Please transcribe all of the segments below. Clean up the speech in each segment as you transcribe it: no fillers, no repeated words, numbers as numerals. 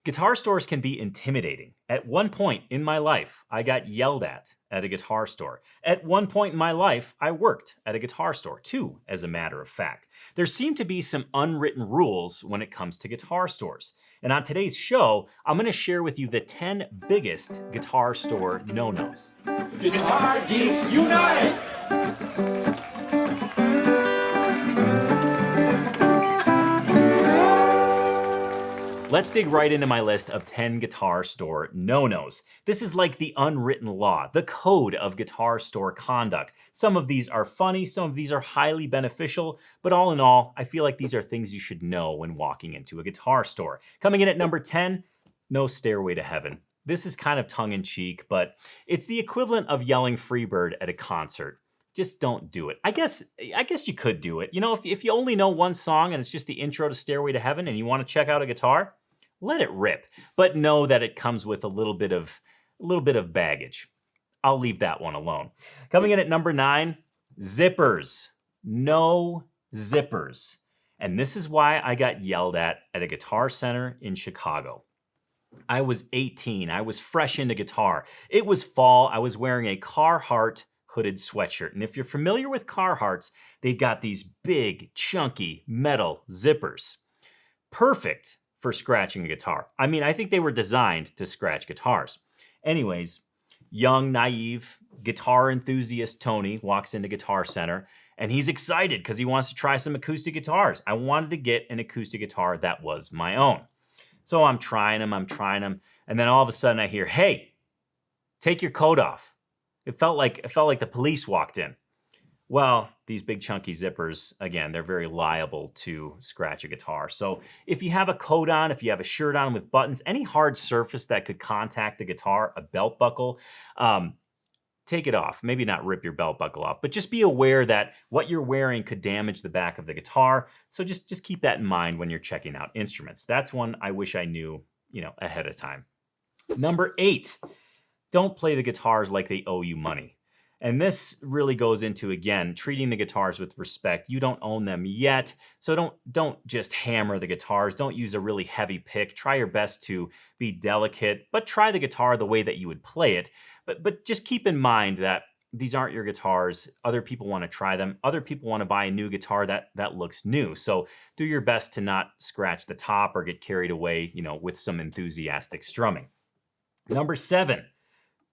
Guitar stores can be intimidating. At one point in my life, I got yelled at a guitar store. At one point in my life, I worked at a guitar store, too, as a matter of fact. There seem to be some unwritten rules when it comes to guitar stores. And on today's show, I'm going to share with you the 10 biggest guitar store no-nos. Guitar Geeks Unite! Let's dig right into my list of 10 guitar store no-nos. This is like the unwritten law, the code of guitar store conduct. Some of these are funny, some of these are highly beneficial, but all in all, I feel like these are things you should know when walking into a guitar store. Coming in at number 10, no stairway to heaven. This is kind of tongue-in-cheek, but it's the equivalent of yelling Freebird at a concert. Just don't do it. I guess you could do it. You know, if you only know one song and it's just the intro to Stairway to Heaven and you want to check out a guitar, let it rip. But know that it comes with a little bit of baggage. I'll leave that one alone. Coming in at number 9, zippers. No zippers. And this is why I got yelled at a Guitar Center in Chicago. I was 18. I was fresh into guitar. It was fall. I was wearing a Carhartt hooded sweatshirt. And if you're familiar with Carhartts, they've got these big, chunky metal zippers. Perfect for scratching a guitar. I mean, I think they were designed to scratch guitars. Anyways, young, naive, guitar enthusiast Tony walks into Guitar Center, and he's excited because he wants to try some acoustic guitars. I wanted to get an acoustic guitar that was my own. So I'm trying them, and then all of a sudden I hear, "Hey, take your coat off." It felt like the police walked in. Well, these big chunky zippers, again, they're very liable to scratch a guitar. So if you have a coat on, if you have a shirt on with buttons, any hard surface that could contact the guitar, a belt buckle, take it off. Maybe not rip your belt buckle off, but just be aware that what you're wearing could damage the back of the guitar. So just keep that in mind when you're checking out instruments. That's one I wish I knew, ahead of time. Number 8, don't play the guitars like they owe you money. And this really goes into, again, treating the guitars with respect. You don't own them yet, so don't just hammer the guitars. Don't use a really heavy pick. Try your best to be delicate, but try the guitar the way that you would play it. But just keep in mind that these aren't your guitars. Other people want to try them. Other people want to buy a new guitar that looks new. So do your best to not scratch the top or get carried away, with some enthusiastic strumming. Number 7.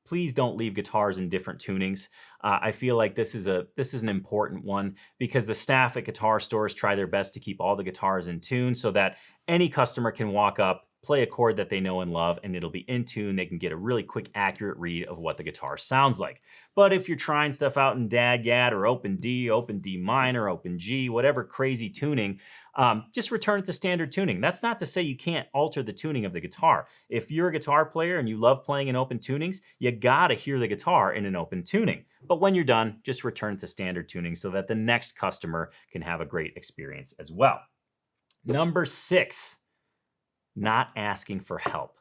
Please don't leave guitars in different tunings. I feel like this is an important one because the staff at guitar stores try their best to keep all the guitars in tune so that any customer can walk up, play a chord that they know and love, and it'll be in tune. They can get a really quick, accurate read of what the guitar sounds like. But if you're trying stuff out in DAD or open D minor, open G, whatever crazy tuning, just return it to standard tuning. That's not to say you can't alter the tuning of the guitar. If you're a guitar player and you love playing in open tunings, you gotta hear the guitar in an open tuning. But when you're done, just return it to standard tuning so that the next customer can have a great experience as well. Number 6, not asking for help.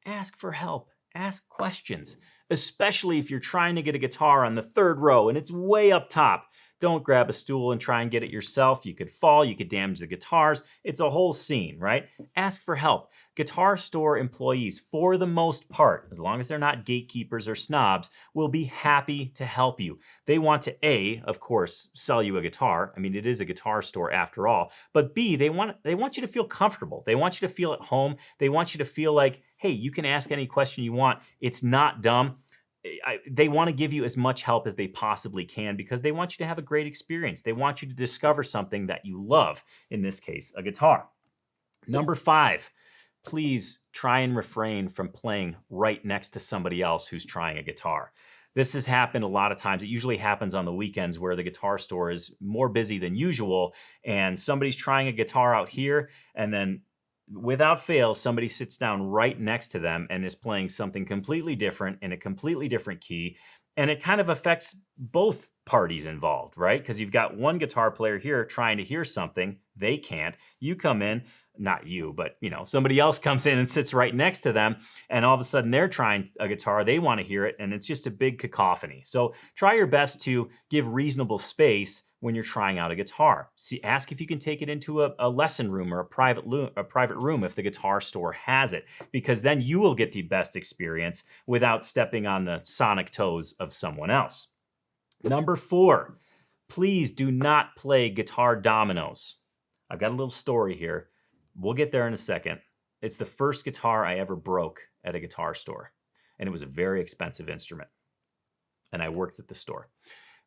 Ask for help. Ask questions, especially if you're trying to get a guitar on the 3rd row and it's way up top. Don't grab a stool and try and get it yourself. You could fall, you could damage the guitars. It's a whole scene, right? Ask for help. Guitar store employees, for the most part, as long as they're not gatekeepers or snobs, will be happy to help you. They want to, of course, sell you a guitar. I mean, it is a guitar store after all. But B, they want you to feel comfortable. They want you to feel at home. They want you to feel like, hey, you can ask any question you want. It's not dumb. They want to give you as much help as they possibly can because they want you to have a great experience. They want you to discover something that you love, in this case, a guitar. Number 5, please try and refrain from playing right next to somebody else who's trying a guitar. This has happened a lot of times. It usually happens on the weekends where the guitar store is more busy than usual and somebody's trying a guitar out here and then without fail, somebody sits down right next to them and is playing something completely different in a completely different key. And it kind of affects both parties involved, right? Because you've got one guitar player here trying to hear something. They can't. You come in, not you, but somebody else comes in and sits right next to them. And all of a sudden they're trying a guitar. They want to hear it. And it's just a big cacophony. So try your best to give reasonable space, when you're trying out a guitar. See, ask if you can take it into a lesson room or a private room if the guitar store has it, because then you will get the best experience without stepping on the sonic toes of someone else. Number 4, please do not play guitar dominoes. I've got a little story here. We'll get there in a second. It's the first guitar I ever broke at a guitar store, and it was a very expensive instrument, and I worked at the store.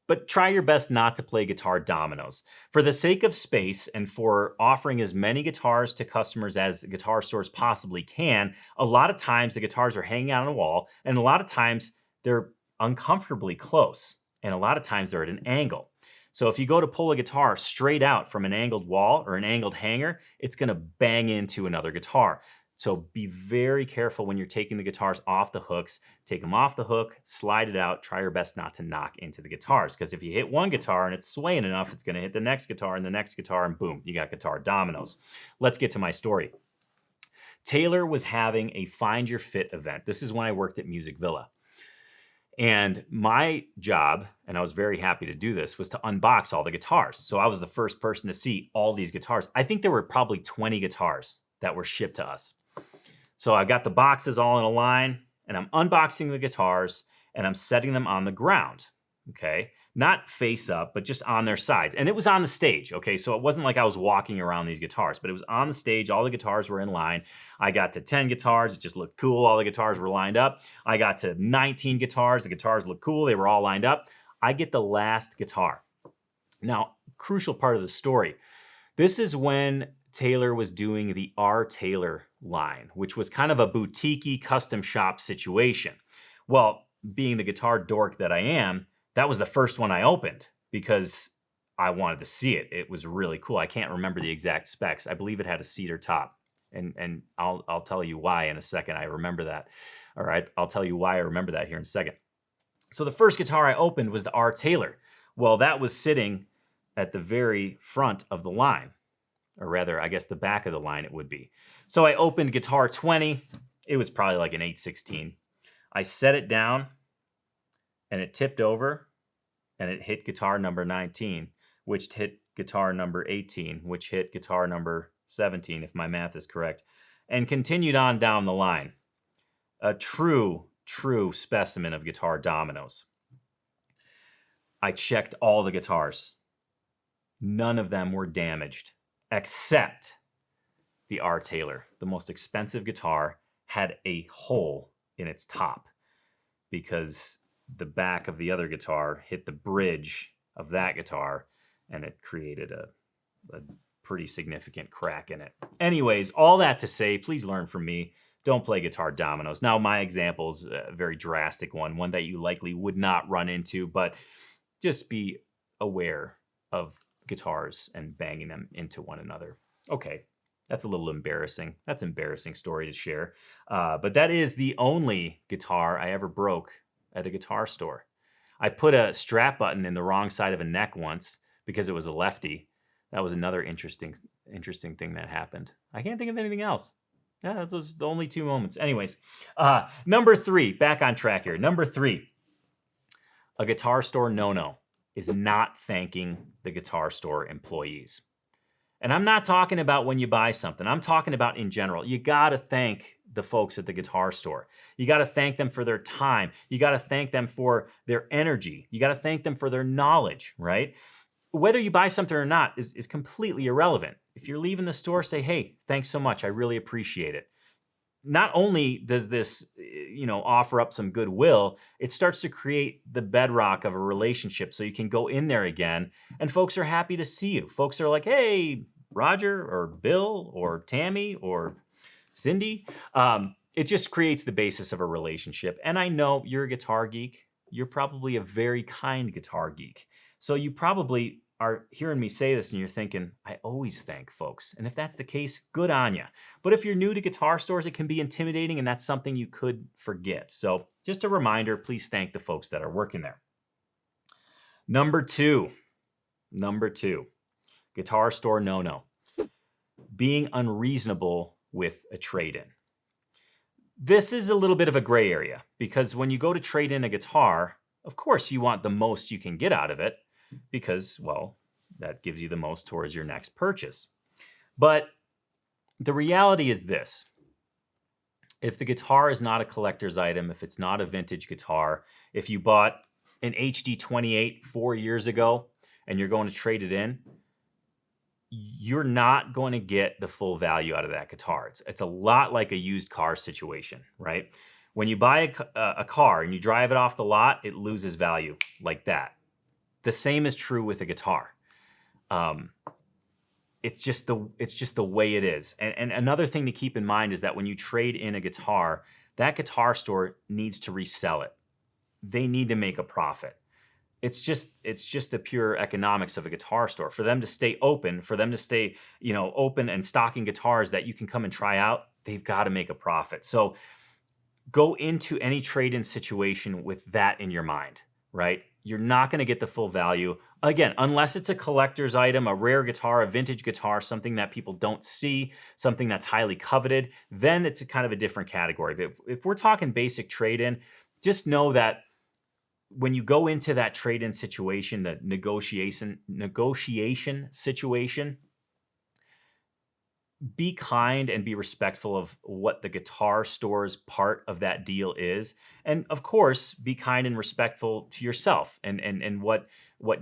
But try your best not to play guitar dominoes. For the sake of space and for offering as many guitars to customers as the guitar stores possibly can, a lot of times the guitars are hanging out on a wall, and a lot of times they're uncomfortably close, and a lot of times they're at an angle. So if you go to pull a guitar straight out from an angled wall or an angled hanger, it's going to bang into another guitar. So be very careful when you're taking the guitars off the hooks. Take them off the hook, slide it out, try your best not to knock into the guitars. Because if you hit one guitar and it's swaying enough, it's going to hit the next guitar and the next guitar, and boom, you got guitar dominoes. Let's get to my story. Taylor was having a Find Your Fit event. This is when I worked at Music Villa. And my job, and I was very happy to do this, was to unbox all the guitars. So I was the first person to see all these guitars. I think there were probably 20 guitars that were shipped to us. So I got the boxes all in a line, and I'm unboxing the guitars, and I'm setting them on the ground, okay? Not face up, but just on their sides. And it was on the stage, okay? So it wasn't like I was walking around these guitars, but it was on the stage. All the guitars were in line. I got to 10 guitars. It just looked cool. All the guitars were lined up. I got to 19 guitars. The guitars looked cool. They were all lined up. I get the last guitar. Now, crucial part of the story. This is when Taylor was doing the R. Taylor line, which was kind of a boutique-y custom shop situation. Well, being the guitar dork that I am, that was the first one I opened because I wanted to see it. It was really cool. I can't remember the exact specs. I believe it had a cedar top, and I'll tell you why in a second. I remember that. All right, I'll tell you why I remember that here in a second. So the first guitar I opened was the R. Taylor. Well, that was sitting at the very front of the line. Or rather, I guess the back of the line it would be. So I opened guitar 20. It was probably like an 816. I set it down, and it tipped over, and it hit guitar number 19, which hit guitar number 18, which hit guitar number 17, if my math is correct, and continued on down the line. A true specimen of guitar dominoes. I checked all the guitars. None of them were damaged, except the R. Taylor, the most expensive guitar, had a hole in its top because the back of the other guitar hit the bridge of that guitar, and it created a pretty significant crack in it. Anyways, all that to say, please learn from me. Don't play guitar dominoes. Now, my example is a very drastic one that you likely would not run into, but just be aware of guitars and banging them into one another. Okay, that's a little embarrassing. That's an embarrassing story to share. But that is the only guitar I ever broke at a guitar store. I put a strap button in the wrong side of a neck once because it was a lefty. That was another interesting thing that happened. I can't think of anything else. Yeah, those was the only 2 moments. Anyways, number 3, back on track here. Number 3, a guitar store no-no is not thanking the guitar store employees. And I'm not talking about when you buy something. I'm talking about in general. You got to thank the folks at the guitar store. You got to thank them for their time. You got to thank them for their energy. You got to thank them for their knowledge, right? Whether you buy something or not is completely irrelevant. If you're leaving the store, say, hey, thanks so much. I really appreciate it. Not only does this, offer up some goodwill, it starts to create the bedrock of a relationship so you can go in there again and folks are happy to see you. Folks are like, hey, Roger or Bill or Tammy or Cindy. It just creates the basis of a relationship. And I know you're a guitar geek. You're probably a very kind guitar geek. So you probably are hearing me say this and you're thinking, I always thank folks. And if that's the case, good on you. But if you're new to guitar stores, it can be intimidating and that's something you could forget. So just a reminder, please thank the folks that are working there. Number two, guitar store no-no, being unreasonable with a trade-in. This is a little bit of a gray area because when you go to trade in a guitar, of course you want the most you can get out of it because, well, That gives you the most towards your next purchase. But the reality is this. If the guitar is not a collector's item, if it's not a vintage guitar, if you bought an HD 28 4 years ago and you're going to trade it in, you're not going to get the full value out of that guitar. It's a lot like a used car situation, right? When you buy a car and you drive it off the lot, it loses value like that. The same is true with a guitar. It's just the way it is. And another thing to keep in mind is that when you trade in a guitar, that guitar store needs to resell it. They need to make a profit. It's just the pure economics of a guitar store. For them to stay open, for them to stay, open and stocking guitars that you can come and try out, they've got to make a profit. So go into any trade-in situation with that in your mind, right? You're not going to get the full value. Again, unless it's a collector's item, a rare guitar, a vintage guitar, something that people don't see, something that's highly coveted, then it's a kind of a different category. But if we're talking basic trade-in, just know that when you go into that trade-in situation, the negotiation situation, be kind and be respectful of what the guitar store's part of that deal is. And of course, be kind and respectful to yourself and what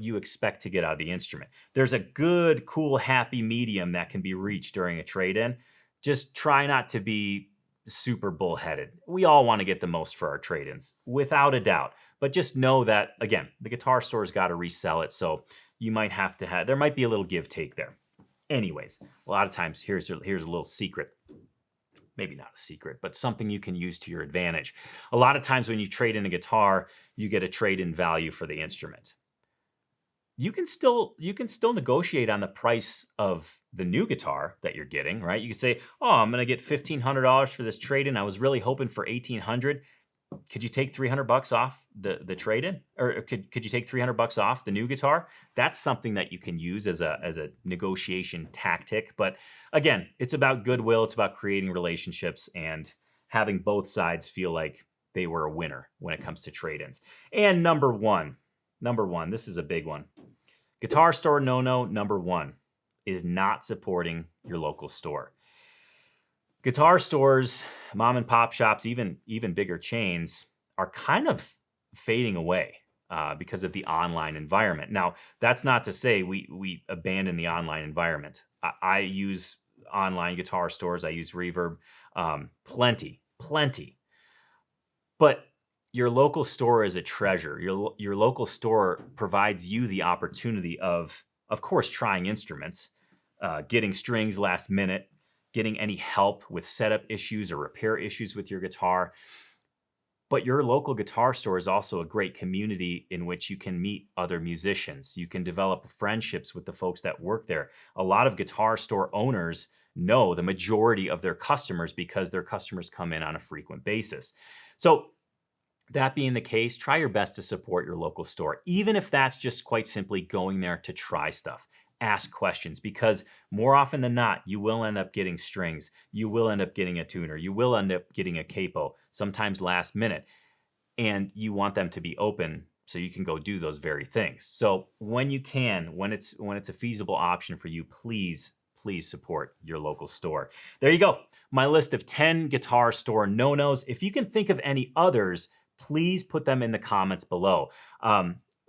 you expect to get out of the instrument. There's a good, cool, happy medium that can be reached during a trade-in. Just try not to be super bullheaded. We all want to get the most for our trade-ins, without a doubt. But just know that, again, the guitar store's got to resell it. So you might have to there might be a little give take there. Anyways, a lot of times, here's a little secret. Maybe not a secret, but something you can use to your advantage. A lot of times when you trade in a guitar, you get a trade-in value for the instrument. You can still negotiate on the price of the new guitar that you're getting, right? You can say, "Oh, I'm going to get $1,500 for this trade-in. I was really hoping for $1,800. Could you take $300 off the trade-in, or could you take $300 off the new guitar?" That's something that you can use as a negotiation tactic. But again, it's about goodwill. It's about creating relationships and having both sides feel like they were a winner when it comes to trade-ins. And number one, this is a big one. Guitar store no-no number one is not supporting your local store. Guitar stores, mom and pop shops, even bigger chains are kind of fading away because of the online environment. Now, that's not to say we abandon the online environment. I use online guitar stores. I use Reverb, plenty. But your local store is a treasure. Your local store provides you the opportunity of course, trying instruments, getting strings last minute, getting any help with setup issues or repair issues with your guitar. But your local guitar store is also a great community in which you can meet other musicians. You can develop friendships with the folks that work there. A lot of guitar store owners know the majority of their customers because their customers come in on a frequent basis. So that being the case, try your best to support your local store, even if that's just quite simply going there to try stuff. Ask questions, because more often than not, you will end up getting strings. You will end up getting a tuner. You will end up getting a capo, sometimes last minute. And you want them to be open so you can go do those very things. So when you can, when it's a feasible option for you, please support your local store. There you go. My list of 10 guitar store no-nos. If you can think of any others, please put them in the comments below.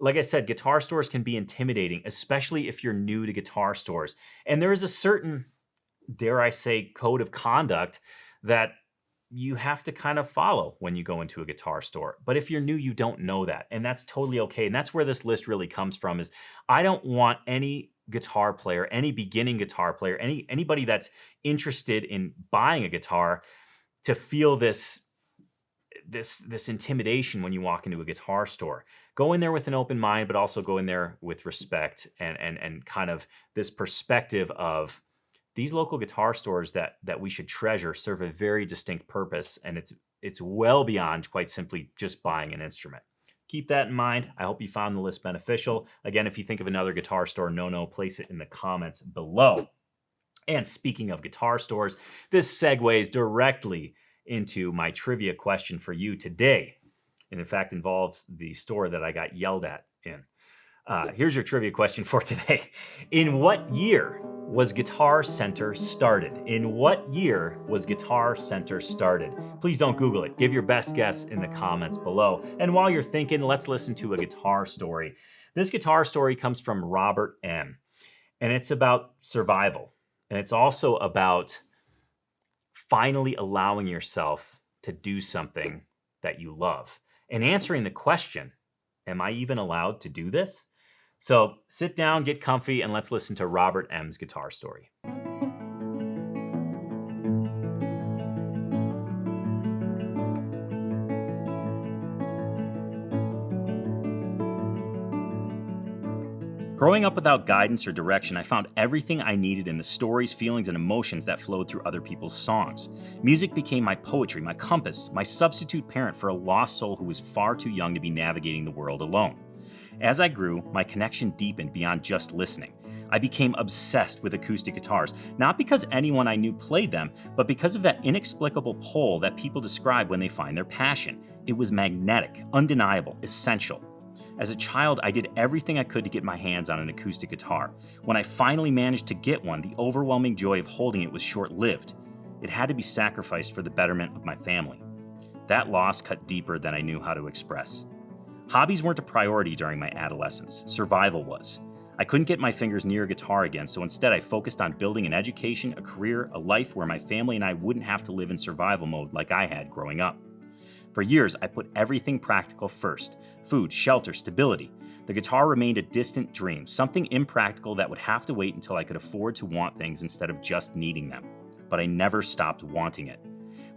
Like I said, guitar stores can be intimidating, especially if you're new to guitar stores. And there is a certain, dare I say, code of conduct that you have to kind of follow when you go into a guitar store. But if you're new, you don't know that. And that's totally okay. And that's where this list really comes from, is I don't want any guitar player, any beginning guitar player, anybody that's interested in buying a guitar to feel this intimidation when you walk into a guitar store. Go in there with an open mind, but also go in there with respect and kind of this perspective of these local guitar stores that we should treasure serve a very distinct purpose, and it's well beyond quite simply just buying an instrument. Keep that in mind. I hope you found the list beneficial. Again, if you think of another guitar store no-no, place it in the comments below. And speaking of guitar stores, this segues directly into my trivia question for you today. And in fact, involves the store that I got yelled at in. Here's your trivia question for today. In what year was Guitar Center started? In what year was Guitar Center started? Please don't Google it. Give your best guess in the comments below. And while you're thinking, let's listen to a guitar story. This guitar story comes from Robert M. And it's about survival. And it's also about finally allowing yourself to do something that you love. And answering the question, am I even allowed to do this? So sit down, get comfy, and let's listen to Robert M.'s guitar story. Growing up without guidance or direction, I found everything I needed in the stories, feelings, and emotions that flowed through other people's songs. Music became my poetry, my compass, my substitute parent for a lost soul who was far too young to be navigating the world alone. As I grew, my connection deepened beyond just listening. I became obsessed with acoustic guitars, not because anyone I knew played them, but because of that inexplicable pull that people describe when they find their passion. It was magnetic, undeniable, essential. As a child, I did everything I could to get my hands on an acoustic guitar. When I finally managed to get one, the overwhelming joy of holding it was short-lived. It had to be sacrificed for the betterment of my family. That loss cut deeper than I knew how to express. Hobbies weren't a priority during my adolescence. Survival was. I couldn't get my fingers near a guitar again, so instead I focused on building an education, a career, a life where my family and I wouldn't have to live in survival mode like I had growing up. For years, I put everything practical first: food, shelter, stability. The guitar remained a distant dream, something impractical that would have to wait until I could afford to want things instead of just needing them. But I never stopped wanting it.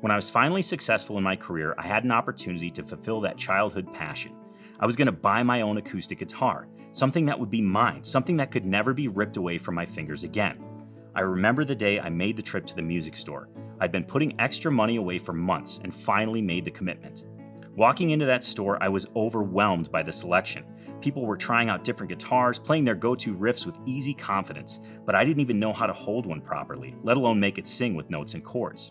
When I was finally successful in my career, I had an opportunity to fulfill that childhood passion. I was going to buy my own acoustic guitar, something that would be mine, something that could never be ripped away from my fingers again. I remember the day I made the trip to the music store. I'd been putting extra money away for months and finally made the commitment. Walking into that store, I was overwhelmed by the selection. People were trying out different guitars, playing their go-to riffs with easy confidence, but I didn't even know how to hold one properly, let alone make it sing with notes and chords.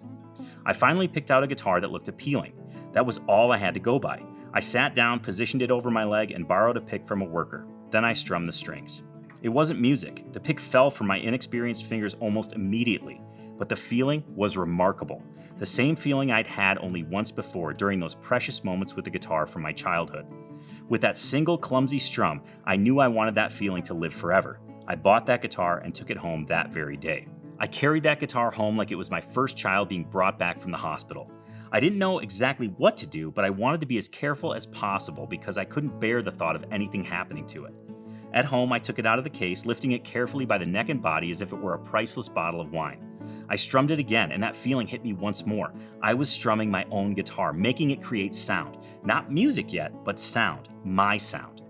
I finally picked out a guitar that looked appealing. That was all I had to go by. I sat down, positioned it over my leg, and borrowed a pick from a worker. Then I strummed the strings. It wasn't music. The pick fell from my inexperienced fingers almost immediately, but the feeling was remarkable. The same feeling I'd had only once before during those precious moments with the guitar from my childhood. With that single clumsy strum, I knew I wanted that feeling to live forever. I bought that guitar and took it home that very day. I carried that guitar home like it was my first child being brought back from the hospital. I didn't know exactly what to do, but I wanted to be as careful as possible because I couldn't bear the thought of anything happening to it. At home, I took it out of the case, lifting it carefully by the neck and body as if it were a priceless bottle of wine. I strummed it again, and that feeling hit me once more. I was strumming my own guitar, making it create sound. Not music yet, but sound. My sound.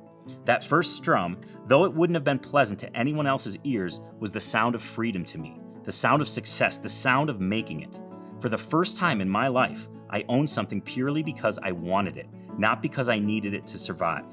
That first strum, though it wouldn't have been pleasant to anyone else's ears, was the sound of freedom to me. The sound of success, the sound of making it. For the first time in my life, I owned something purely because I wanted it, not because I needed it to survive.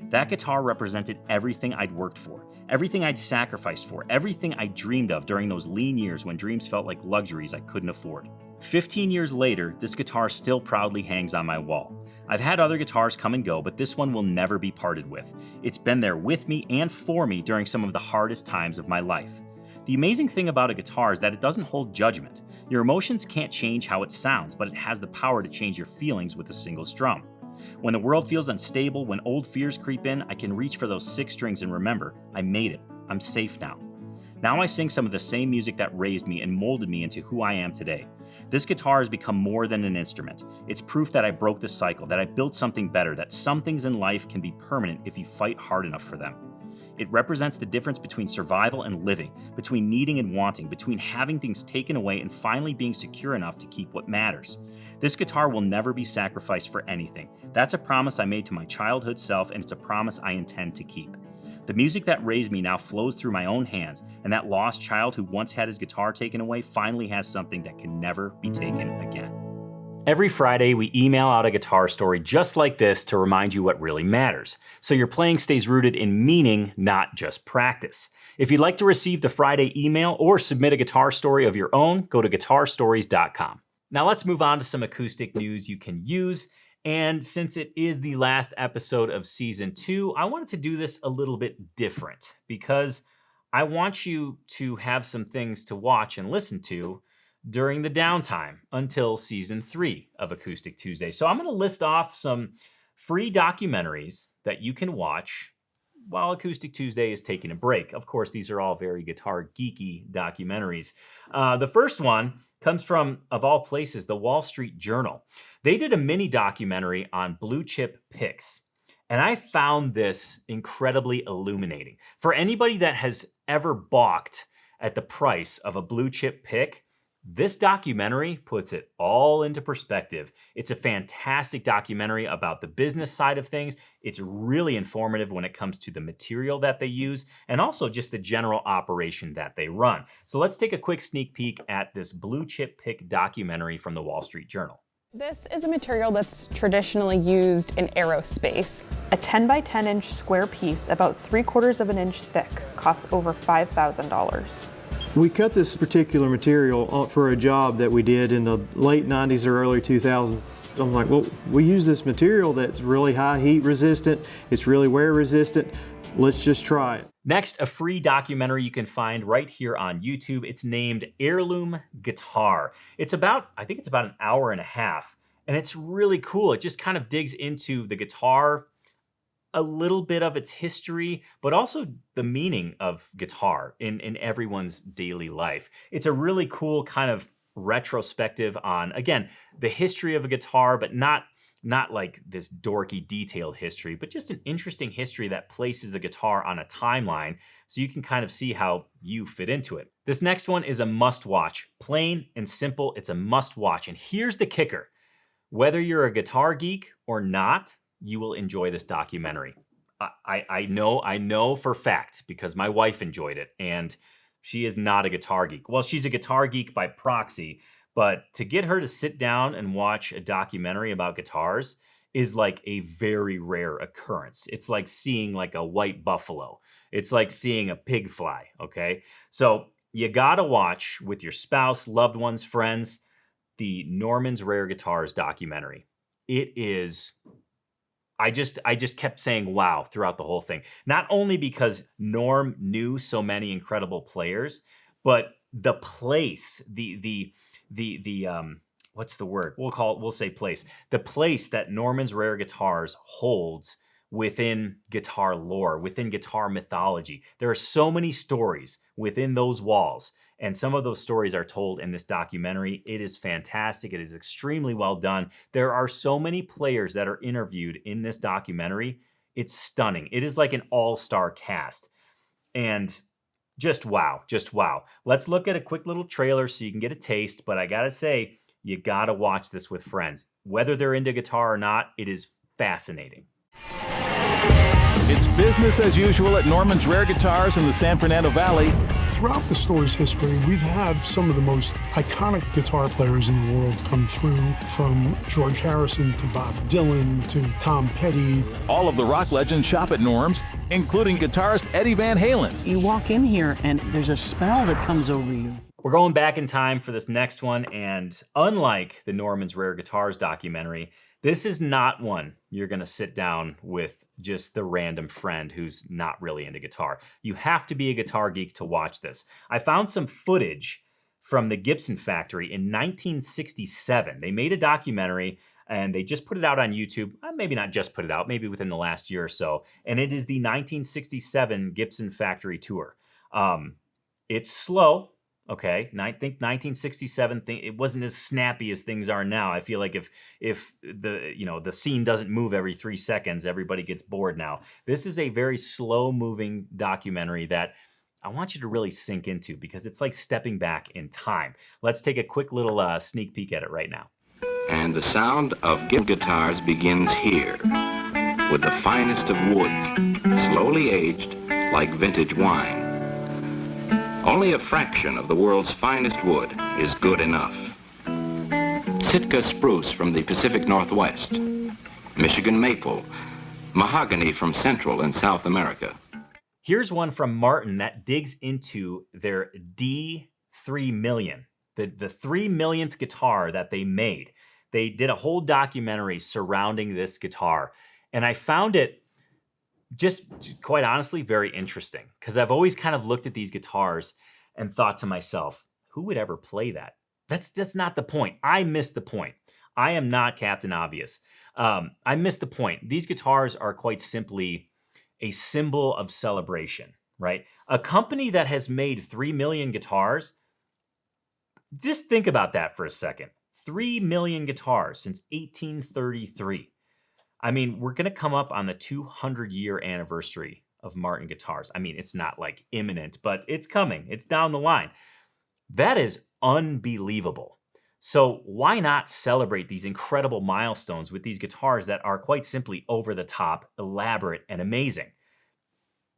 That guitar represented everything I'd worked for, everything I'd sacrificed for, everything I dreamed of during those lean years when dreams felt like luxuries I couldn't afford. 15 years later, this guitar still proudly hangs on my wall. I've had other guitars come and go, but this one will never be parted with. It's been there with me and for me during some of the hardest times of my life. The amazing thing about a guitar is that it doesn't hold judgment. Your emotions can't change how it sounds, but it has the power to change your feelings with a single strum. When the world feels unstable, when old fears creep in, I can reach for those 6 strings and remember, I made it. I'm safe now. Now I sing some of the same music that raised me and molded me into who I am today. This guitar has become more than an instrument. It's proof that I broke the cycle, that I built something better, that some things in life can be permanent if you fight hard enough for them. It represents the difference between survival and living, between needing and wanting, between having things taken away and finally being secure enough to keep what matters. This guitar will never be sacrificed for anything. That's a promise I made to my childhood self, and it's a promise I intend to keep. The music that raised me now flows through my own hands, and that lost child who once had his guitar taken away finally has something that can never be taken again. Every Friday, we email out a guitar story just like this to remind you what really matters, so your playing stays rooted in meaning, not just practice. If you'd like to receive the Friday email or submit a guitar story of your own, go to guitarstories.com. Now let's move on to some acoustic news you can use And since it is the last episode of season 2, I wanted to do this a little bit different because I want you to have some things to watch and listen to during the downtime until season 3 of Acoustic Tuesday. So I'm going to list off some free documentaries that you can watch while Acoustic Tuesday is taking a break. Of course, these are all very guitar geeky documentaries. The first one comes from, of all places, the Wall Street Journal. They did a mini documentary on blue chip picks. And I found this incredibly illuminating. For anybody that has ever balked at the price of a blue chip pick, this documentary puts it all into perspective. It's a fantastic documentary about the business side of things. It's really informative when it comes to the material that they use and also just the general operation that they run. So let's take a quick sneak peek at this blue chip pick documentary from the Wall Street Journal. This is a material that's traditionally used in aerospace. A 10 by 10 inch square piece, about 3/4 of an inch thick, costs over $5,000. We cut this particular material for a job that we did in the late 90s or early 2000s. I'm like, well, we use this material that's really high heat resistant, it's really wear resistant, let's just try it. Next, a free documentary you can find right here on YouTube. It's named Heirloom Guitar. I think it's about an hour and a half, and it's really cool. It just kind of digs into the guitar, a little bit of its history, but also the meaning of guitar in everyone's daily life. It's a really cool kind of retrospective on, again, the history of a guitar, but not like this dorky detailed history, but just an interesting history that places the guitar on a timeline so you can kind of see how you fit into it. This next one is a must watch. Plain and simple, it's a must watch. And here's the kicker. Whether you're a guitar geek or not, you will enjoy this documentary. I know for a fact because my wife enjoyed it, and she is not a guitar geek. Well, she's a guitar geek by proxy, but to get her to sit down and watch a documentary about guitars is like a very rare occurrence. It's like seeing like a white buffalo. It's like seeing a pig fly, okay? So you gotta watch with your spouse, loved ones, friends, the Norman's Rare Guitars documentary. It is... I just kept saying wow throughout the whole thing. Not only because Norm knew so many incredible players, but the place, the what's the word? We'll say place. The place that Norman's Rare Guitars holds within guitar lore, within guitar mythology. There are so many stories within those walls. And some of those stories are told in this documentary. It is fantastic. It is extremely well done. There are so many players that are interviewed in this documentary. It's stunning. It is like an all-star cast. And just wow, just wow. Let's look at a quick little trailer so you can get a taste. But I gotta say, you gotta watch this with friends. Whether they're into guitar or not, it is fascinating. It's business as usual at Norman's Rare Guitars in the San Fernando Valley. Throughout the store's history, we've had some of the most iconic guitar players in the world come through, from George Harrison to Bob Dylan to Tom Petty. All of the rock legends shop at Norm's, including guitarist Eddie Van Halen. You walk in here and there's a spell that comes over you. We're going back in time for this next one, and unlike the Norman's Rare Guitars documentary, this is not one you're going to sit down with just the random friend who's not really into guitar. You have to be a guitar geek to watch this. I found some footage from the Gibson factory in 1967. They made a documentary and they just put it out on YouTube. Maybe not just put it out, maybe within the last year or so. And it is the 1967 Gibson factory tour. It's slow. Okay, I think 1967 it wasn't as snappy as things are now. I feel like if the scene doesn't move every 3 seconds, everybody gets bored now. This is a very slow-moving documentary that I want you to really sink into because it's like stepping back in time. Let's take a quick little sneak peek at it right now. And the sound of guitars begins here, with the finest of woods, slowly aged like vintage wine. Only a fraction of the world's finest wood is good enough. Sitka spruce from the Pacific Northwest, Michigan maple, mahogany from Central and South America. Here's one from Martin that digs into their D3 million, the 3 millionth guitar that they made. They did a whole documentary surrounding this guitar. And I found it just quite honestly very interesting because I've always kind of looked at these guitars and thought to myself, who would ever play that? That's not the point. I missed the point. I am not Captain Obvious. I missed the point. These guitars are quite simply a symbol of celebration, right? A company that has made 3 million guitars, just think about that for a second. 3 million guitars since 1833. I mean, we're going to come up on the 200-year anniversary of Martin guitars. I mean, it's not like imminent, but it's coming. It's down the line. That is unbelievable. So why not celebrate these incredible milestones with these guitars that are quite simply over the top, elaborate, and amazing?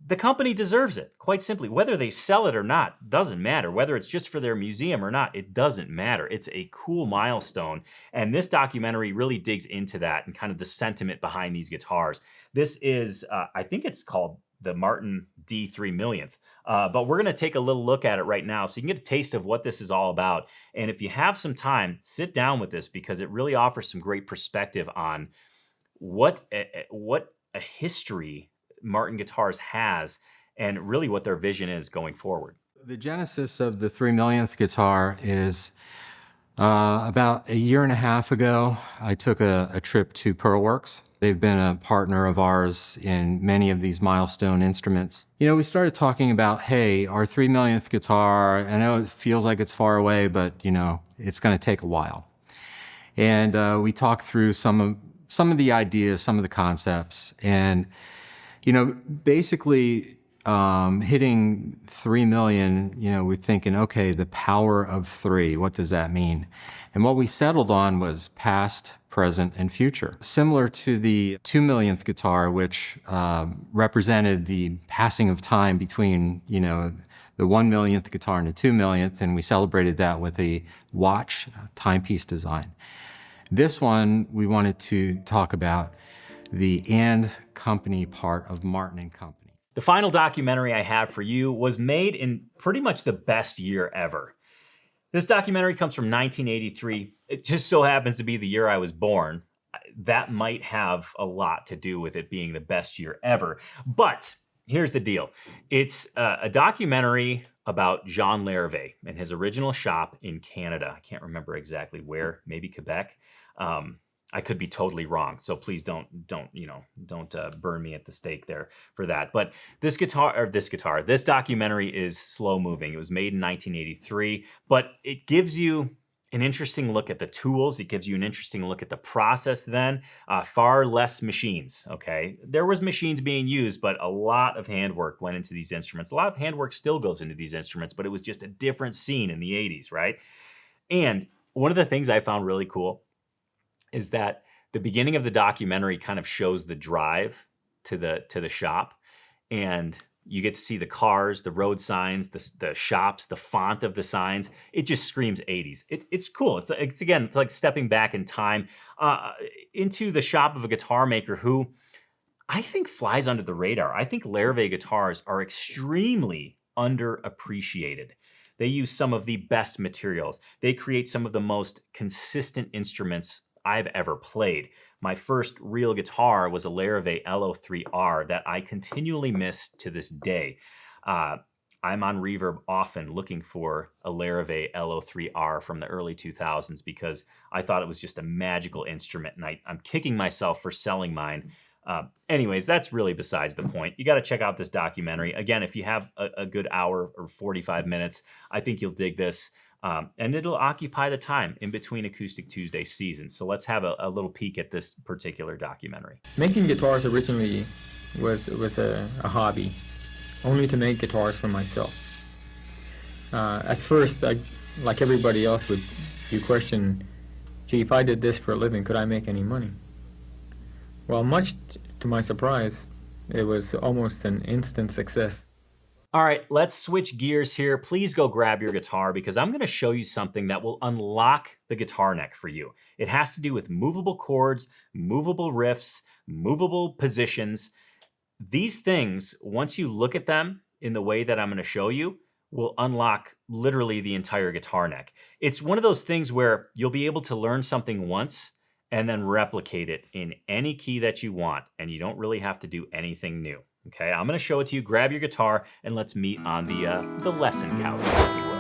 The company deserves it, quite simply. Whether they sell it or not, doesn't matter. Whether it's just for their museum or not, it doesn't matter. It's a cool milestone. And this documentary really digs into that and kind of the sentiment behind these guitars. This is, I think it's called the Martin D3 millionth. But we're going to take a little look at it right now so you can get a taste of what this is all about. And if you have some time, sit down with this because it really offers some great perspective on what a history Martin Guitars has and really what their vision is going forward. The genesis of the 3 millionth guitar is about a year and a half ago. I took a trip to Pearlworks. They've been a partner of ours in many of these milestone instruments. You know, we started talking about, hey, our 3 millionth guitar, I know it feels like it's far away, but, you know, it's going to take a while. And we talked through some of the ideas, some of the concepts, and you know, basically hitting 3 million, you know, we're thinking, okay, the power of 3, what does that mean? And what we settled on was past, present, and future. Similar to the 2 millionth guitar, which represented the passing of time between, you know, the 1 millionth guitar and the 2 millionth, and we celebrated that with a watch timepiece design. This one, we wanted to talk about the and company part of Martin and Company. The final documentary I have for you was made in pretty much the best year ever. This documentary comes from 1983. It just so happens to be the year I was born. That might have a lot to do with it being the best year ever. But here's the deal. It's a documentary about Jean Larrivée and his original shop in Canada. I can't remember exactly where, maybe Quebec. I could be totally wrong, so please don't burn me at the stake there for that. But this documentary is slow moving. It was made in 1983, but it gives you an interesting look at the tools. It gives you an interesting look at the process then. Far less machines, okay? There was machines being used, but a lot of handwork went into these instruments. A lot of handwork still goes into these instruments, but it was just a different scene in the 80s, right? And one of the things I found really cool is that the beginning of the documentary kind of shows the drive to the shop, and you get to see the cars, the road signs, the shops, the font of the signs. It just screams 80s. It's cool. It's like stepping back in time into the shop of a guitar maker who I think flies under the radar. I think Larrivée guitars are extremely underappreciated. They use some of the best materials. They create some of the most consistent instruments I've ever played. My first real guitar was a Larrivée LO3R that I continually miss to this day. I'm on Reverb often looking for a Larrivée LO3R from the early 2000s because I thought it was just a magical instrument, and I'm kicking myself for selling mine. Anyways, that's really besides the point. You got to check out this documentary. Again, if you have a good hour or 45 minutes, I think you'll dig this. And it'll occupy the time in between Acoustic Tuesday seasons. So let's have a little peek at this particular documentary. Making guitars originally was a hobby, only to make guitars for myself. At first, like everybody else would, you question, gee, if I did this for a living, could I make any money? Well, much to my surprise, it was almost an instant success. All right, let's switch gears here. Please go grab your guitar because I'm going to show you something that will unlock the guitar neck for you. It has to do with movable chords, movable riffs, movable positions. These things, once you look at them in the way that I'm going to show you, will unlock literally the entire guitar neck. It's one of those things where you'll be able to learn something once and then replicate it in any key that you want, and you don't really have to do anything new. Okay, I'm gonna show it to you. Grab your guitar and let's meet on the lesson couch, if you will.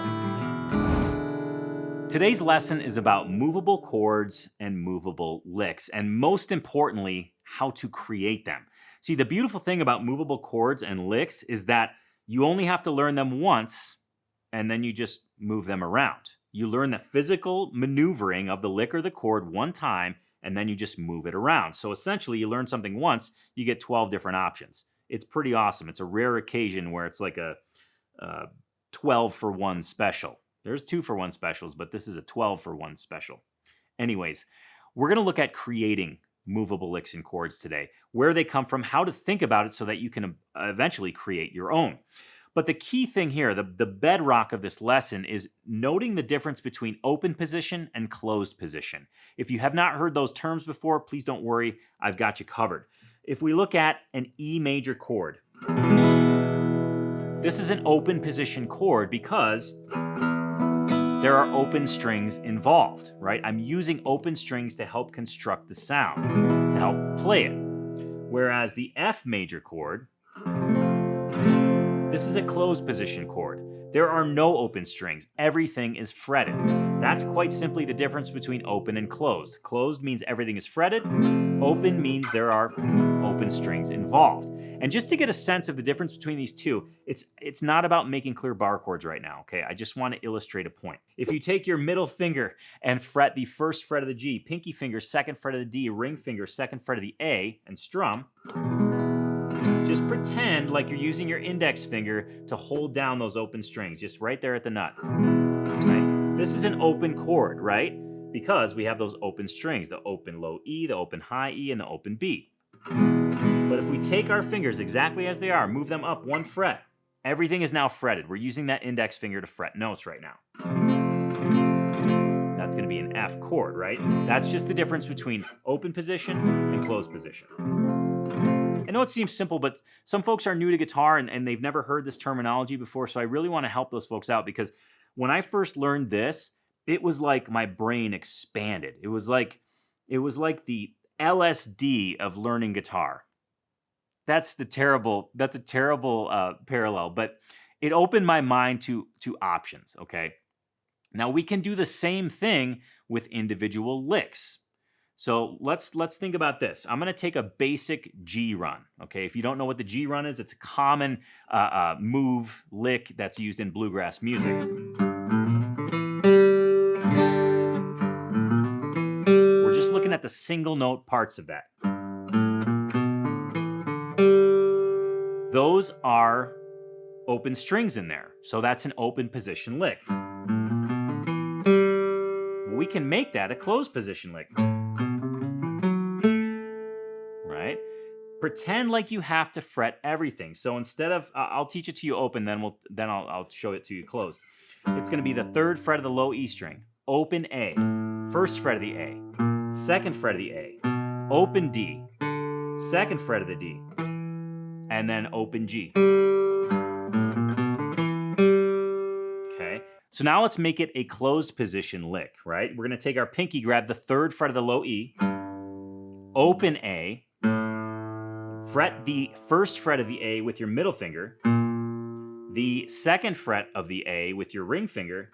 Today's lesson is about movable chords and movable licks, and most importantly, how to create them. See, the beautiful thing about movable chords and licks is that you only have to learn them once, and then you just move them around. You learn the physical maneuvering of the lick or the chord one time, and then you just move it around. So essentially, you learn something once, you get 12 different options. It's pretty awesome. It's a rare occasion where it's like a 12 for 1 special. There's 2 for 1 specials, but this is a 12 for 1 special. Anyways, we're going to look at creating movable licks and chords today, where they come from, how to think about it so that you can eventually create your own. But the key thing here, the bedrock of this lesson, is noting the difference between open position and closed position. If you have not heard those terms before, please don't worry, I've got you covered. If we look at an E major chord, this is an open position chord because there are open strings involved, right? I'm using open strings to help construct the sound, to help play it. Whereas the F major chord, this is a closed position chord. There are no open strings. Everything is fretted. That's quite simply the difference between open and closed. Closed means everything is fretted. Open means there are open strings involved. And just to get a sense of the difference between these two, it's not about making clear bar chords right now, okay? I just want to illustrate a point. If you take your middle finger and fret the first fret of the G, pinky finger, second fret of the D, ring finger, second fret of the A, and strum, just pretend like you're using your index finger to hold down those open strings, just right there at the nut. Right? This is an open chord, right? Because we have those open strings, the open low E, the open high E, and the open B. But if we take our fingers exactly as they are, move them up 1 fret, everything is now fretted. We're using that index finger to fret notes right now. That's going to be an F chord, right? That's just the difference between open position and closed position. I know it seems simple, but some folks are new to guitar and they've never heard this terminology before, so I really want to help those folks out because when I first learned this, it was like my brain expanded. It was like the LSD of learning guitar. That's a terrible parallel, but it opened my mind to options, okay? Now we can do the same thing with individual licks. So let's think about this. I'm going to take a basic G run, okay? If you don't know what the G run is, it's a common move lick that's used in bluegrass music. We're just looking at the single note parts of that. Those are open strings in there, so that's an open position lick. We can make that a closed position lick. Pretend like you have to fret everything. So instead of, I'll teach it to you open, then I'll show it to you closed. It's going to be the 3rd fret of the low E string, open A, 1st fret of the A, 2nd fret of the A, open D, 2nd fret of the D, and then open G. Okay, so now let's make it a closed position lick, right? We're going to take our pinky, grab the 3rd fret of the low E, open A, fret the 1st fret of the A with your middle finger, the 2nd fret of the A with your ring finger,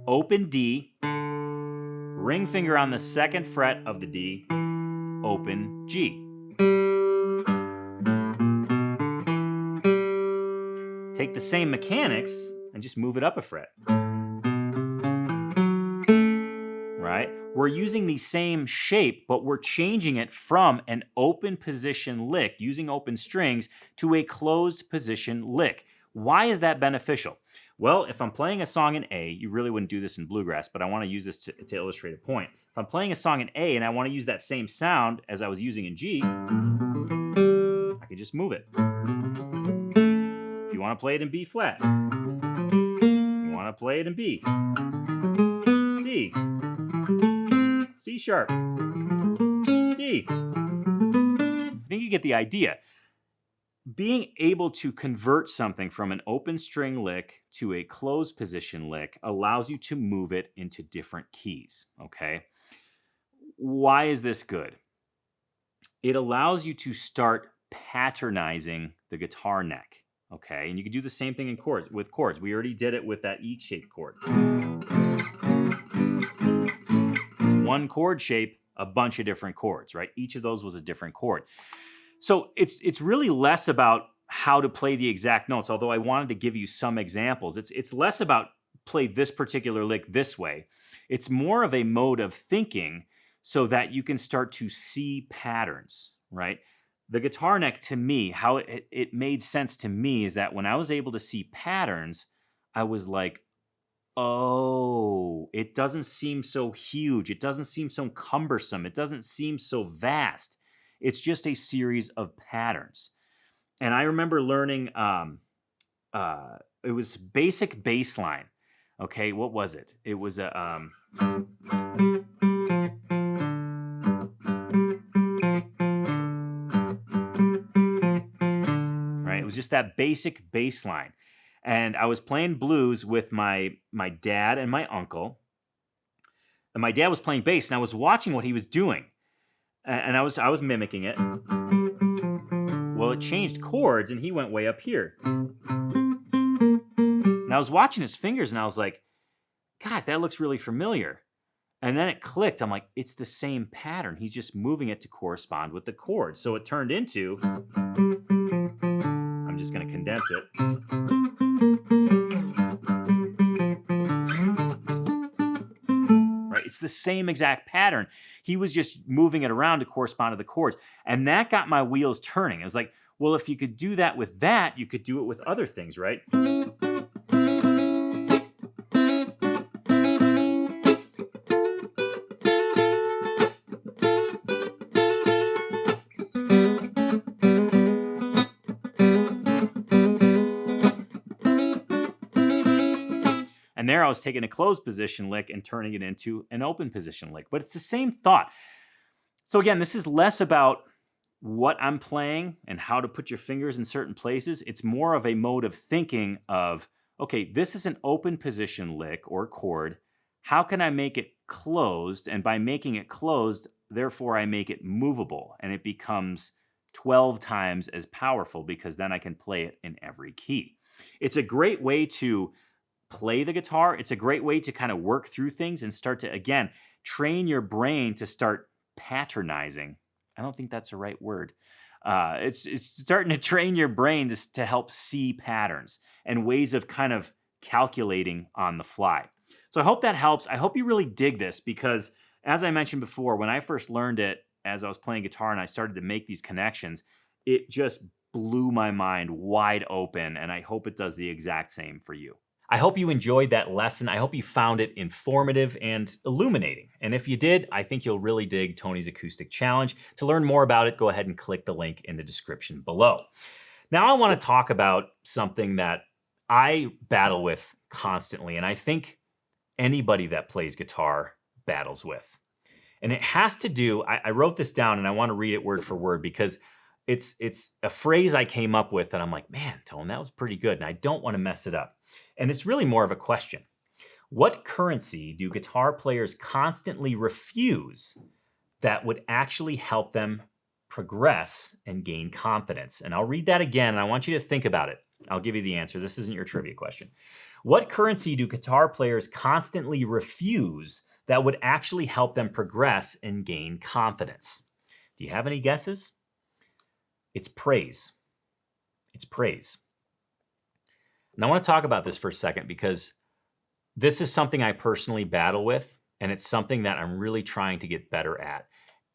open D, ring finger on the 2nd fret of the D, open G. Take the same mechanics and just move it up a fret. Right? We're using the same shape, but we're changing it from an open position lick using open strings to a closed position lick. Why is that beneficial? Well, if I'm playing a song in A, you really wouldn't do this in bluegrass, but I want to use this to illustrate a point. If I'm playing a song in A and I want to use that same sound as I was using in G, I can just move it. If you want to play it in B flat, you want to play it in B, C, C sharp, D. I think you get the idea. being able to convert something from an open string lick to a closed position lick allows you to move it into different keys, okay? Why is this good? It allows you to start patternizing the guitar neck, okay? And you can do the same thing in chords with chords. We already did it with that E-shaped chord. One chord shape, a bunch of different chords, right? Each of those was a different chord. So it's really less about how to play the exact notes, although I wanted to give you some examples. It's less about play this particular lick this way. It's more of a mode of thinking so that you can start to see patterns, right? The guitar neck, to me, how it made sense to me is that when I was able to see patterns, I was like, oh, it doesn't seem so huge. It doesn't seem so cumbersome. It doesn't seem so vast. It's just a series of patterns. And I remember learning, it was basic bass line. Okay, what was it? It was a, right? It was just that basic bass line. And I was playing blues with my dad and my uncle. And my dad was playing bass, and I was watching what he was doing. And I was mimicking it. Well, it changed chords, and he went way up here. And I was watching his fingers, and I was like, God, that looks really familiar. And then it clicked. I'm like, it's the same pattern. He's just moving it to correspond with the chords. So it turned into, I'm just going to condense it. Right? It's the same exact pattern. He was just moving it around to correspond to the chords. And that got my wheels turning. I was like, well, if you could do that with that, you could do it with other things, right? And there I was taking a closed position lick and turning it into an open position lick. But it's the same thought. So again, this is less about what I'm playing and how to put your fingers in certain places. It's more of a mode of thinking of, okay, this is an open position lick or chord. How can I make it closed? And by making it closed, therefore I make it movable. And it becomes 12 times as powerful because then I can play it in every key. It's a great way to play the guitar. It's a great way to kind of work through things and start to, again, train your brain to start patternizing. I don't think that's the right word. It's starting to train your brain to help see patterns and ways of kind of calculating on the fly. So I hope that helps. I hope you really dig this because, as I mentioned before, when I first learned it as I was playing guitar and I started to make these connections, it just blew my mind wide open, and I hope it does the exact same for you. I hope you enjoyed that lesson. I hope you found it informative and illuminating. And if you did, I think you'll really dig Tony's Acoustic Challenge. To learn more about it, go ahead and click the link in the description below. Now I want to talk about something that I battle with constantly, and I think anybody that plays guitar battles with. And it has to do, I wrote this down and I want to read it word for word because it's a phrase I came up with and I'm like, man, Tone, that was pretty good and I don't want to mess it up. And it's really more of a question. What currency do guitar players constantly refuse that would actually help them progress and gain confidence? And I'll read that again, and I want you to think about it. I'll give you the answer. This isn't your trivia question. What currency do guitar players constantly refuse that would actually help them progress and gain confidence? Do you have any guesses? It's praise. It's praise. And I want to talk about this for a second because this is something I personally battle with, and it's something that I'm really trying to get better at.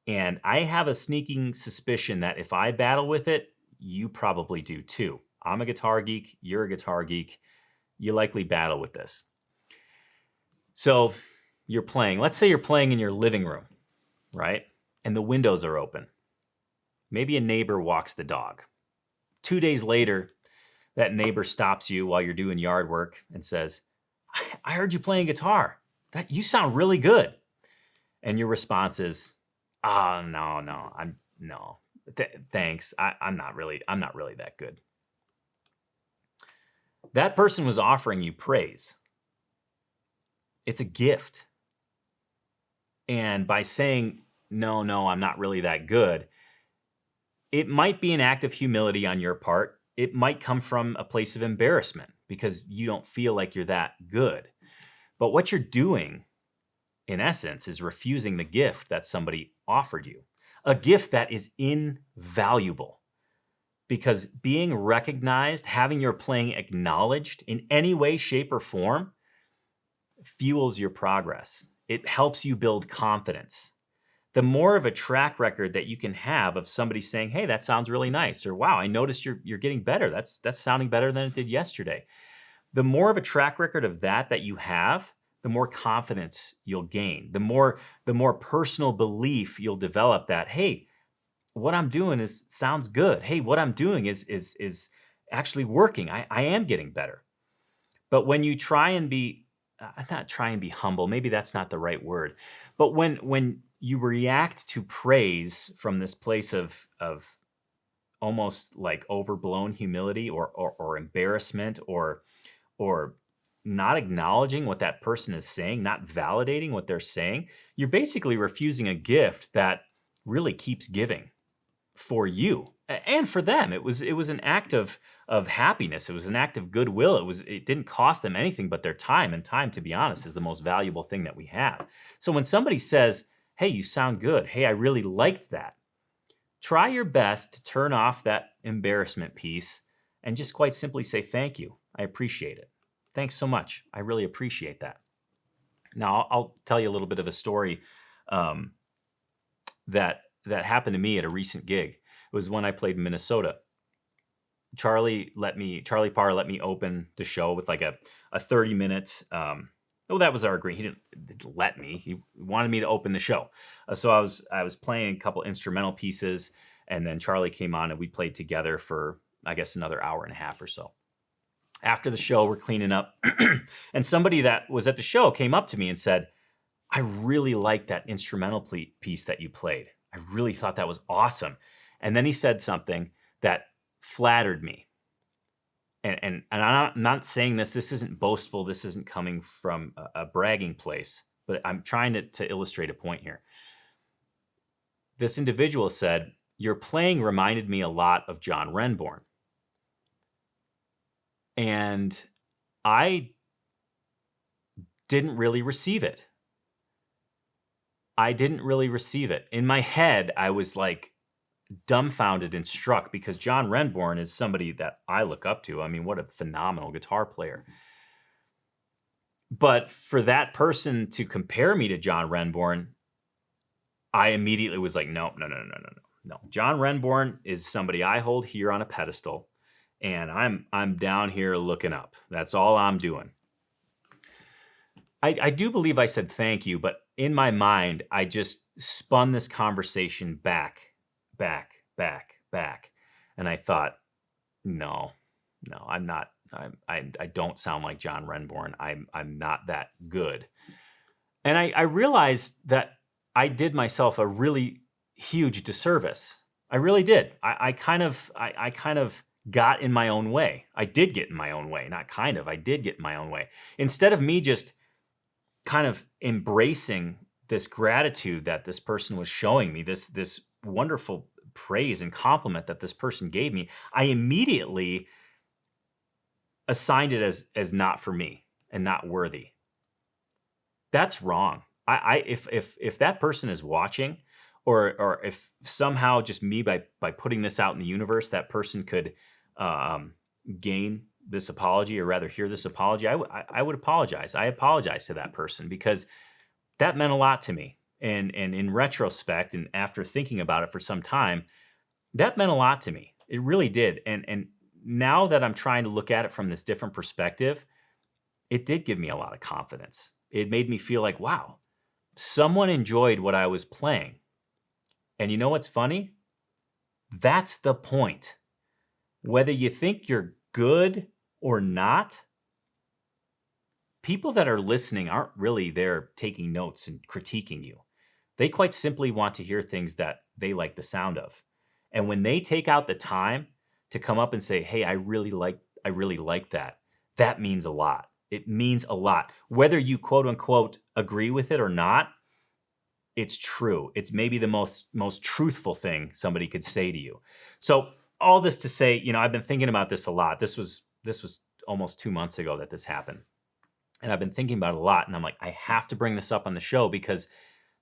And I have a sneaking suspicion that if I battle with it, you probably do too. I'm a guitar geek, you're a guitar geek, you likely battle with this. So you're playing, let's say you're playing in your living room, right? And the windows are open. Maybe a neighbor walks the dog. 2 days later, that neighbor stops you while you're doing yard work and says, I heard you playing guitar. You sound really good. And your response is, oh, no, Thanks. I'm not really that good. That person was offering you praise. It's a gift. And by saying, no, I'm not really that good, it might be an act of humility on your part. It might come from a place of embarrassment because you don't feel like you're that good. But what you're doing, in essence, is refusing the gift that somebody offered you, a gift that is invaluable. Because being recognized, having your playing acknowledged in any way, shape, or form fuels your progress. It helps you build confidence. The more of a track record that you can have of somebody saying, hey, that sounds really nice, or wow, I noticed you're getting better. That's sounding better than it did yesterday. The more of a track record of that you have, the more confidence you'll gain. The more personal belief you'll develop that, hey, what I'm doing sounds good. Hey, what I'm doing is actually working. I am getting better. But when you try and be, not try and be humble, maybe that's not the right word. But when you react to praise from this place of almost like overblown humility or embarrassment or not acknowledging what that person is saying, not validating what they're saying, you're basically refusing a gift that really keeps giving for you and for them. It was an act of happiness. It was an act of goodwill. It didn't cost them anything but their time, and time, to be honest, is the most valuable thing that we have. So when somebody says, hey, you sound good. Hey, I really liked that. Try your best to turn off that embarrassment piece and just quite simply say, thank you. I appreciate it. Thanks so much. I really appreciate that. Now, I'll tell you a little bit of a story that happened to me at a recent gig. It was when I played in Minnesota. Charlie Parr let me open the show with like a 30-minute. That was our agreement. He didn't let me. He wanted me to open the show. So I was playing a couple instrumental pieces, and then Charlie came on and we played together for, I guess, another hour and a half or so. After the show, we're cleaning up, and somebody that was at the show came up to me and said, I really liked that instrumental piece that you played. I really thought that was awesome. And then he said something that flattered me. And I'm not saying this isn't boastful. This isn't coming from a bragging place, but I'm trying to illustrate a point here. This individual said, your playing reminded me a lot of John Renbourn. And I didn't really receive it. In my head, I was like dumbfounded and struck because John Renbourn is somebody that I look up to. I mean, what a phenomenal guitar player. But for that person to compare me to John Renbourn, I immediately was like, no. John Renbourn is somebody I hold here on a pedestal, and I'm down here looking up. That's all I'm doing. I do believe I said thank you, but in my mind, I just spun this conversation back. And I thought, no, I'm not. I don't sound like John Renbourn. I'm not that good. And I realized that I did myself a really huge disservice. I really did. I kind of got in my own way. I did get in my own way. I did get in my own way. Instead of me just kind of embracing this gratitude that this person was showing me, this wonderful praise and compliment that this person gave me, I immediately assigned it as not for me and not worthy. That's wrong. If that person is watching, or if somehow just me by putting this out in the universe, that person could gain this apology, or rather hear this apology, I would apologize. I apologize to that person because that meant a lot to me. And in retrospect, and after thinking about it for some time, that meant a lot to me. It really did. And now that I'm trying to look at it from this different perspective, it did give me a lot of confidence. It made me feel like, wow, someone enjoyed what I was playing. And you know what's funny? That's the point. Whether you think you're good or not, people that are listening aren't really there taking notes and critiquing you. They quite simply want to hear things that they like the sound of. And when they take out the time to come up and say, hey, I really like that, that means a lot. It means a lot. Whether you quote unquote agree with it or not, it's true. It's maybe the most truthful thing somebody could say to you. So all this to say, I've been thinking about this a lot. This was almost 2 months ago that this happened. And I've been thinking about it a lot. And I'm like, I have to bring this up on the show because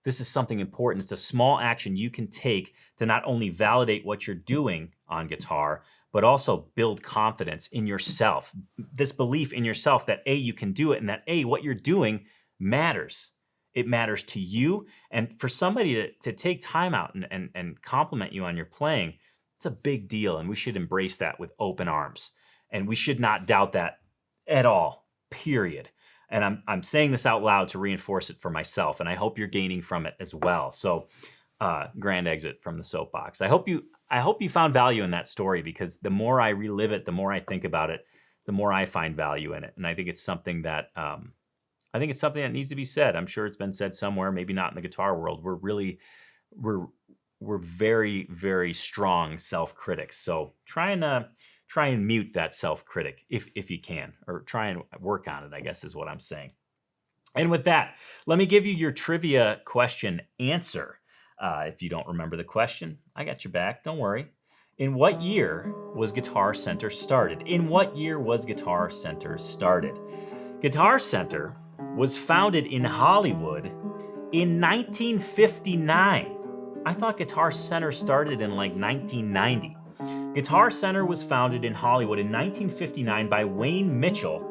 this is something important. It's a small action you can take to not only validate what you're doing on guitar, but also build confidence in yourself. This belief in yourself that A, you can do it, and that A, what you're doing matters. It matters to you. And for somebody to take time out and compliment you on your playing, it's a big deal. And we should embrace that with open arms. And we should not doubt that at all, period. And I'm saying this out loud to reinforce it for myself, and I hope you're gaining from it as well. So, grand exit from the soapbox. I hope you found value in that story, because the more I relive it, the more I think about it, the more I find value in it. And I think it's something that needs to be said. I'm sure it's been said somewhere, maybe not in the guitar world. We're very, very strong self-critics. So try and mute that self-critic if you can, or try and work on it, I guess is what I'm saying. And with that, let me give you your trivia question answer. If you don't remember the question, I got your back, don't worry. In what year was Guitar Center started? In what year was Guitar Center started? Guitar Center was founded in Hollywood in 1959. I thought Guitar Center started in like 1990. Guitar Center was founded in Hollywood in 1959 by Wayne Mitchell,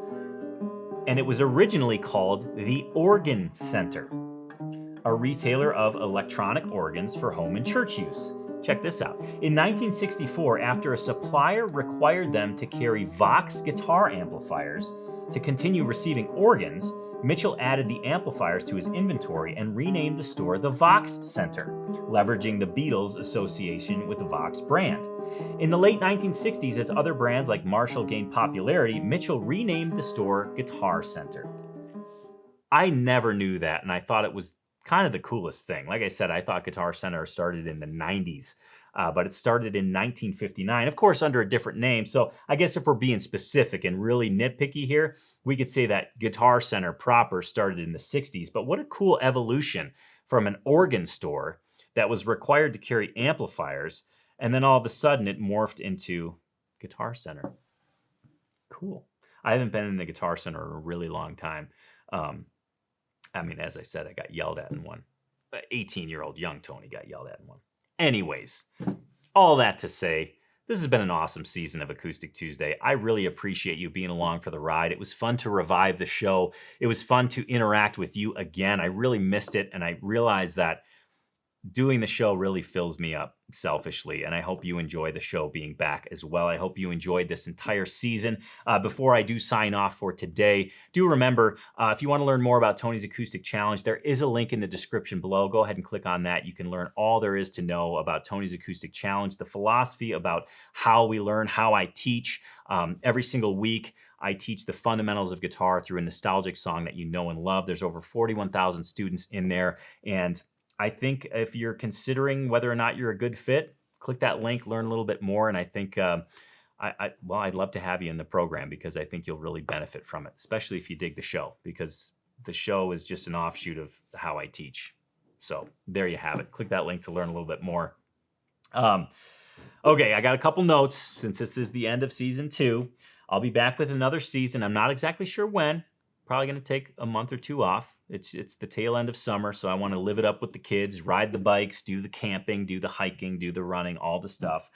and it was originally called the Organ Center, a retailer of electronic organs for home and church use. Check this out. In 1964, after a supplier required them to carry Vox guitar amplifiers to continue receiving organs, Mitchell added the amplifiers to his inventory and renamed the store the Vox Center, leveraging the Beatles' association with the Vox brand. In the late 1960s, as other brands like Marshall gained popularity, Mitchell renamed the store Guitar Center. I never knew that, and I thought it was kind of the coolest thing. Like I said, I thought Guitar Center started in the 90s, but it started in 1959, of course, under a different name. So I guess if we're being specific and really nitpicky here, we could say that Guitar Center proper started in the 60s. But what a cool evolution from an organ store that was required to carry amplifiers, and then all of a sudden it morphed into Guitar Center. Cool. I haven't been in the Guitar Center in a really long time. As I said, I got yelled at in one. 18-year-old young Tony got yelled at in one. Anyways, all that to say, this has been an awesome season of Acoustic Tuesday. I really appreciate you being along for the ride. It was fun to revive the show. It was fun to interact with you again. I really missed it, and I realized that doing the show really fills me up selfishly, and I hope you enjoy the show being back as well. I hope you enjoyed this entire season. Before I do sign off for today, do remember, if you want to learn more about Tony's Acoustic Challenge, there is a link in the description below. Go ahead and click on that. You can learn all there is to know about Tony's Acoustic Challenge, the philosophy about how we learn, how I teach. Every single week, I teach the fundamentals of guitar through a nostalgic song that you know and love. There's over 41,000 students in there, and I think if you're considering whether or not you're a good fit, click that link, learn a little bit more, and I think, I'd love to have you in the program, because I think you'll really benefit from it, especially if you dig the show, because the show is just an offshoot of how I teach. So there you have it. Click that link to learn a little bit more. Okay, I got a couple notes since this is the end of season 2. I'll be back with another season. I'm not exactly sure when. Probably going to take a month or 2 off. It's the tail end of summer, so I want to live it up with the kids, ride the bikes, do the camping, do the hiking, do the running, all the stuff.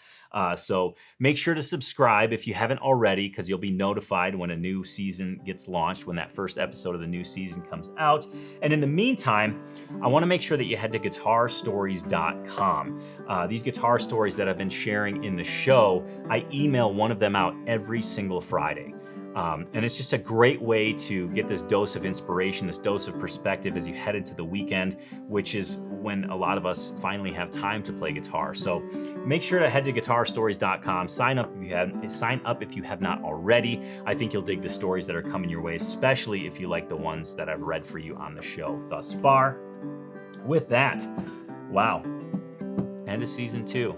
So make sure to subscribe if you haven't already, because you'll be notified when a new season gets launched, when that first episode of the new season comes out. And in the meantime, I want to make sure that you head to guitarstories.com. These guitar stories that I've been sharing in the show, I email one of them out every single Friday. And it's just a great way to get this dose of inspiration, this dose of perspective as you head into the weekend, which is when a lot of us finally have time to play guitar. So make sure to head to guitarstories.com, sign up if you have not already. I think you'll dig the stories that are coming your way, especially if you like the ones that I've read for you on the show thus far. With that, wow, end of season 2.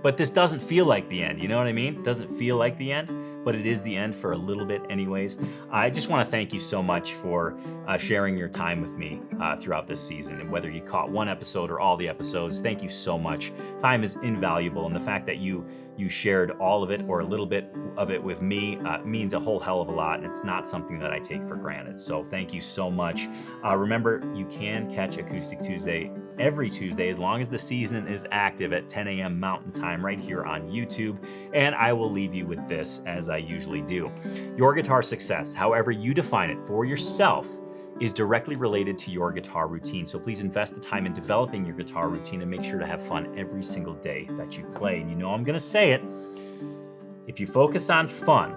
But this doesn't feel like the end, you know what I mean? It doesn't feel like the end, but it is the end for a little bit anyways. I just want to thank you so much for sharing your time with me throughout this season. And whether you caught one episode or all the episodes, thank you so much. Time is invaluable, and the fact that you shared all of it or a little bit of it with me means a whole hell of a lot, and it's not something that I take for granted. So thank you so much. Remember, you can catch Acoustic Tuesday every Tuesday as long as the season is active at 10 a.m. Mountain Time right here on YouTube. And I will leave you with this, as I usually do. Your guitar success, however you define it for yourself, is directly related to your guitar routine. So please invest the time in developing your guitar routine and make sure to have fun every single day that you play. And you know I'm gonna say it, if you focus on fun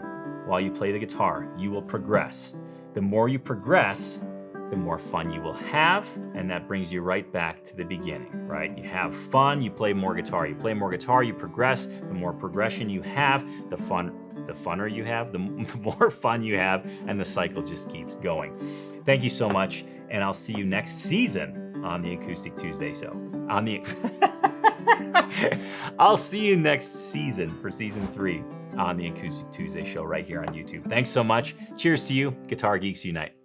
while you play the guitar, you will progress. The more you progress, the more fun you will have, and that brings you right back to the beginning, right? You have fun, you play more guitar. You play more guitar, you progress. The more progression you have, the funner you have, the more fun you have, and the cycle just keeps going. Thank you so much, and I'll see you next season on the Acoustic Tuesday Show. I'll see you next season for season 3 on the Acoustic Tuesday Show right here on YouTube. Thanks so much. Cheers to you. Guitar Geeks Unite.